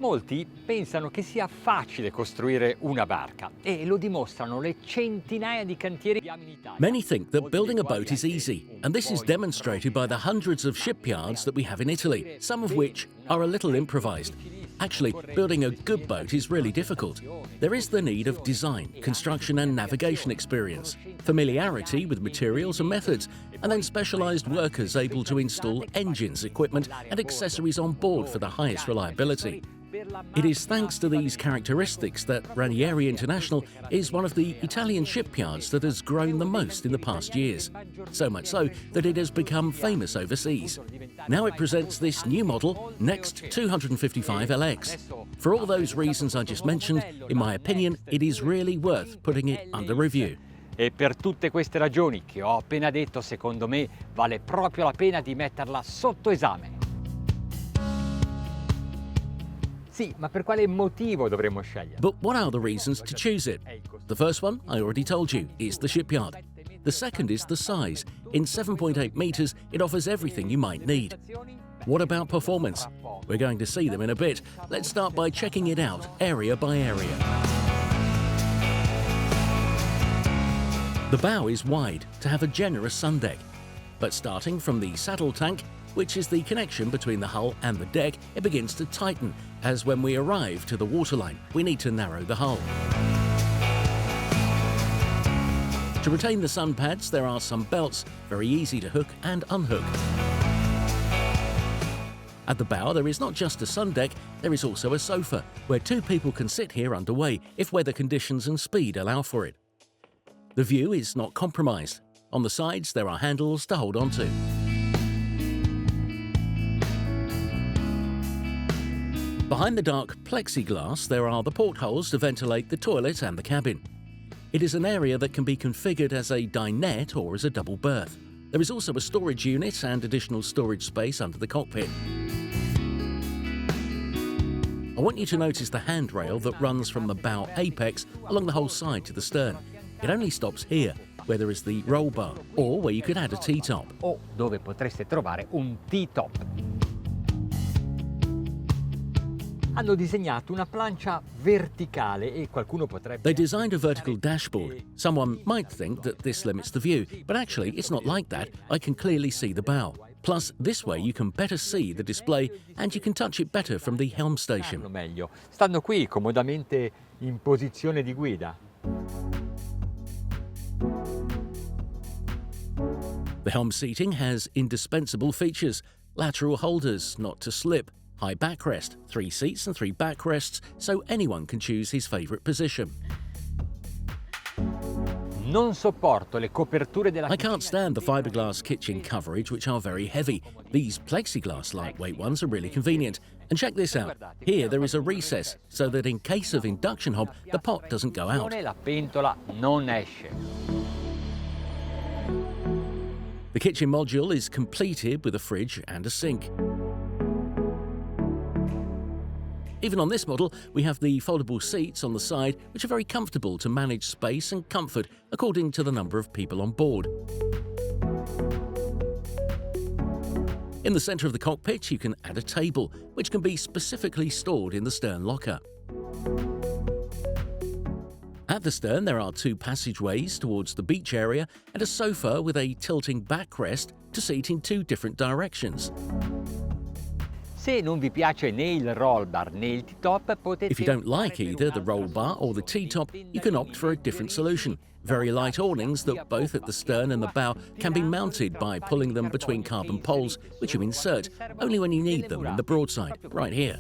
Molti pensano che sia facile costruire una barca e lo dimostrano le centinaia di cantieri che abbiamo in Italia. Many think that building a boat is easy, and this is demonstrated by the hundreds of shipyards that we have in Italy, some of which are a little improvised. Actually, building a good boat is really difficult. There is the need of design, construction and navigation experience, familiarity with materials and methods, and then specialized workers able to install engines, equipment and accessories on board for the highest reliability. It is thanks to these characteristics that Ranieri International is one of the Italian shipyards that has grown the most in the past years. So much so that it has become famous overseas. Now it presents this new model, Next 255 LX. For all those reasons I just mentioned, in my opinion, it is really worth putting it under review. E per tutte queste ragioni che ho appena detto, secondo me vale proprio la pena di metterla sotto esame. Sì, ma per quale motivo dovremmo sceglierla? But what are the reasons to choose it? The first one, I already told you, is the shipyard. The second is the size. In 7.8 meters, it offers everything you might need. What about performance? We're going to see them in a bit. Let's start by checking it out, area by area. The bow is wide to have a generous sun deck. But starting from the saddle tank, which is the connection between the hull and the deck, it begins to tighten, as when we arrive to the waterline, we need to narrow the hull. To retain the sun pads, there are some belts, very easy to hook and unhook. At the bow, there is not just a sun deck, there is also a sofa, where two people can sit here underway if weather conditions and speed allow for it. The view is not compromised. On the sides, there are handles to hold onto. Behind the dark plexiglass, there are the portholes to ventilate the toilet and the cabin. It is an area that can be configured as a dinette or as a double berth. There is also a storage unit and additional storage space under the cockpit. I want you to notice the handrail that runs from the bow apex along the whole side to the stern. It only stops here, where there is the roll bar, or where you could add a T-top. O dove potreste trovare un T-top. Hanno disegnato una plancia verticale e qualcuno potrebbe... They designed a vertical dashboard. Someone might think that this limits the view, but actually it's not like that. I can clearly see the bow. Plus, this way you can better see the display and you can touch it better from the helm station. Meglio, stando qui comodamente in posizione di guida. The helm seating has indispensable features: lateral holders, not to slip, high backrest, 3 seats and 3 backrests, so anyone can choose his favourite position. Non sopporto le coperture della I can't stand the fiberglass kitchen coverage, which are very heavy. These plexiglass lightweight ones are really convenient. And check this out. Here there is a recess, so that in case of induction hob, the pot doesn't go out. La pentola non esce. The kitchen module is completed with a fridge and a sink. Even on this model, we have the foldable seats on the side, which are very comfortable to manage space and comfort according to the number of people on board. In the centre of the cockpit, you can add a table, which can be specifically stored in the stern locker. At the stern, there are 2 passageways towards the beach area and a sofa with a tilting backrest to seat in 2 different directions. Se non vi piace né il roll bar né il T-top, potete... If you don't like either the roll bar or the T-top, you can opt for a different solution. Very light awnings that both at the stern and the bow can be mounted by pulling them between carbon poles, which you insert only when you need them in the broadside, right here.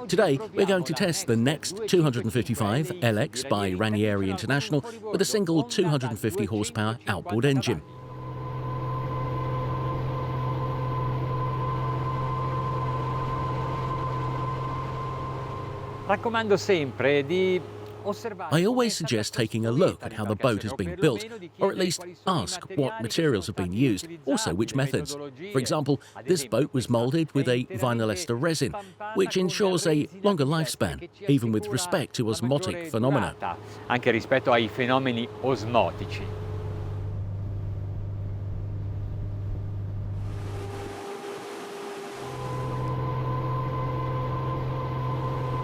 Today, we're going to test the Next 255 LX by Ranieri International with a single 250 horsepower outboard engine. Raccomando sempre di I always suggest taking a look at how the boat has been built, or at least ask what materials have been used, also which methods. For example, this boat was moulded with a vinyl ester resin, which ensures a longer lifespan, even with respect to osmotic phenomena. Anche rispetto ai fenomeni osmotici.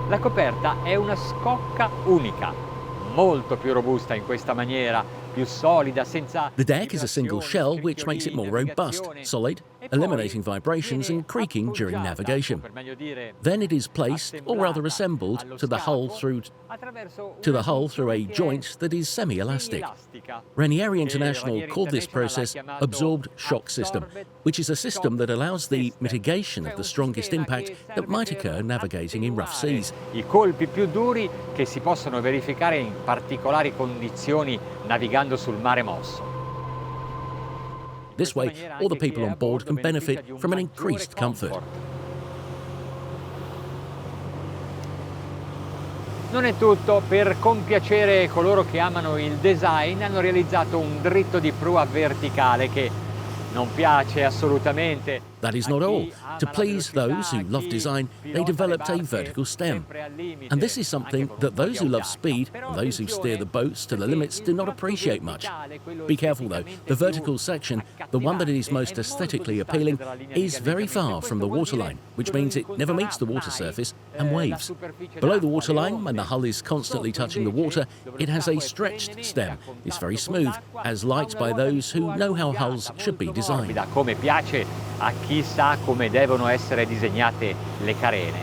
La coperta è una scocca unica, molto più robusta in questa maniera, più solida, senza... The deck is a single shell, which makes it more robust, solid, eliminating vibrations and creaking during navigation. Then it is placed, or rather assembled, to the hull through a joint that is semi-elastic. Ranieri International called this process absorbed shock system, which is a system that allows the mitigation of the strongest impact that might occur navigating in rough seas. I colpi più duri che si possono verificare in particolari condizioni navigando sul mare mosso. This way, all the people on board can benefit from an increased comfort. Non è tutto, per compiacere coloro che amano il design hanno realizzato un dritto di prua verticale che non piace assolutamente. That is not all. To please those who love design, they developed a vertical stem. And this is something that those who love speed and those who steer the boats to the limits do not appreciate much. Be careful though, the vertical section, the one that is most aesthetically appealing, is very far from the waterline, which means it never meets the water surface and waves. Below the waterline, when the hull is constantly touching the water, it has a stretched stem. It's very smooth, as liked by those who know how hulls should be designed. Come piace a chi sa come devono essere disegnate le carene.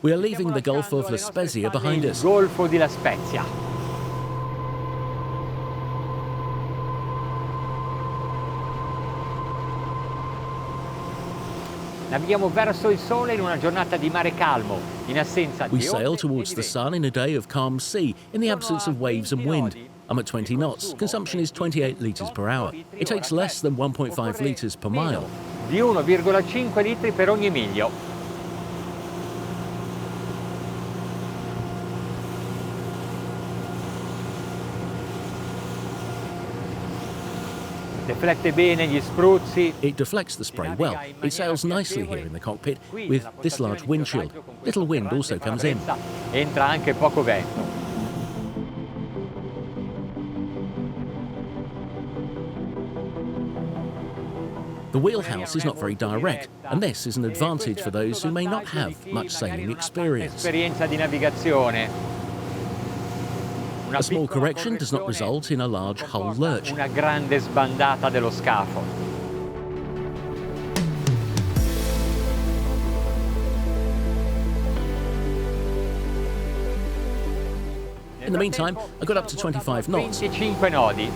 We are leaving the Gulf of La Spezia behind us. Golfo di La Spezia. Navighiamo verso il sole in una giornata di mare calmo, in assenza di We sail towards the sun in a day of calm sea, in the absence of waves and wind. I'm at 20 knots. Consumption is 28 litres per hour. It takes less than 1.5 litres per mile. Di 1,5 litri per ogni miglio. Deflette bene gli spruzzi. It deflects the spray well. It sails nicely here in the cockpit with this large windshield. Little wind also comes in. Entra anche poco vento. The wheelhouse is not very direct, and this is an advantage for those who may not have much sailing experience. A small correction does not result in a large hull lurch. Una grande sbandata dello scafo. In the meantime, I got up to 25 knots. 25 nodi.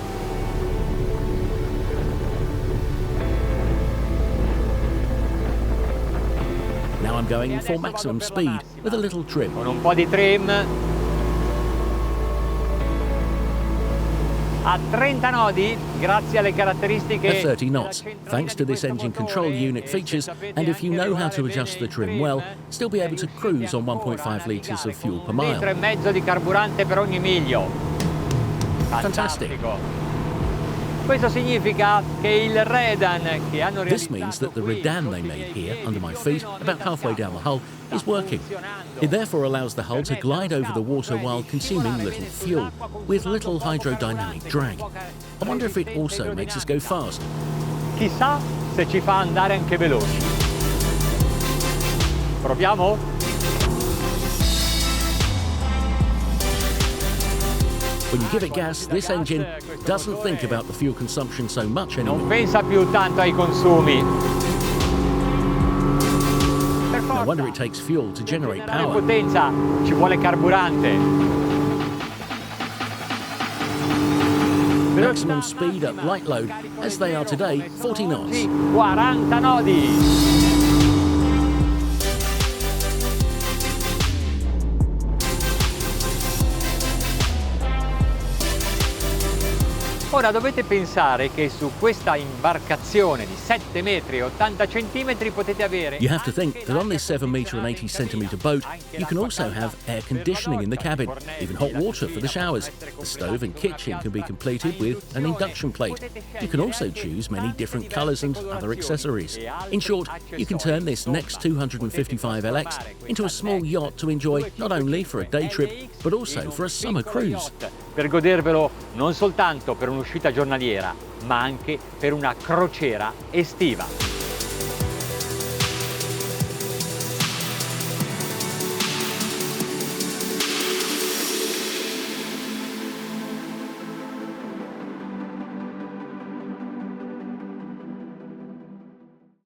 Now I'm going for maximum speed with a little trim. Con un po' di trim. A 30 nodi, grazie alle caratteristiche. At 30 knots, thanks to this engine control unit features, and if you know how to adjust the trim well, still be able to cruise on 1.5 litres of fuel per mile. 1,5 litri di carburante per ogni miglio. Fantastic. Questo significa che il redan che hanno realizzato. This means that the redan they made here, under my feet, about halfway down the hull, is working. It therefore allows the hull to glide over the water while consuming little fuel, with little hydrodynamic drag. I wonder if it also makes us go fast. Chissà se ci fa andare anche veloci. Proviamo? When you give it gas, this engine doesn't think about the fuel consumption so much Non anymore. pensa più tanto ai consumi. No wonder it takes fuel to generate Per power. potenza ci vuole carburante. Maximum speed at light load, as they are today, 40 knots. 40 nodi. Ora dovete pensare che su questa imbarcazione di 7 metri e 80 centimetri potete avere... You have to think that on this 7 metre and 80 centimetre boat, you can also have air conditioning in the cabin, even hot water for the showers. The stove and kitchen can be completed with an induction plate. You can also choose many different colours and other accessories. In short, you can turn this Next 255LX into a small yacht to enjoy not only for a day trip, but also for a summer cruise. Per godervelo non soltanto per un'uscita giornaliera, ma anche per una crociera estiva.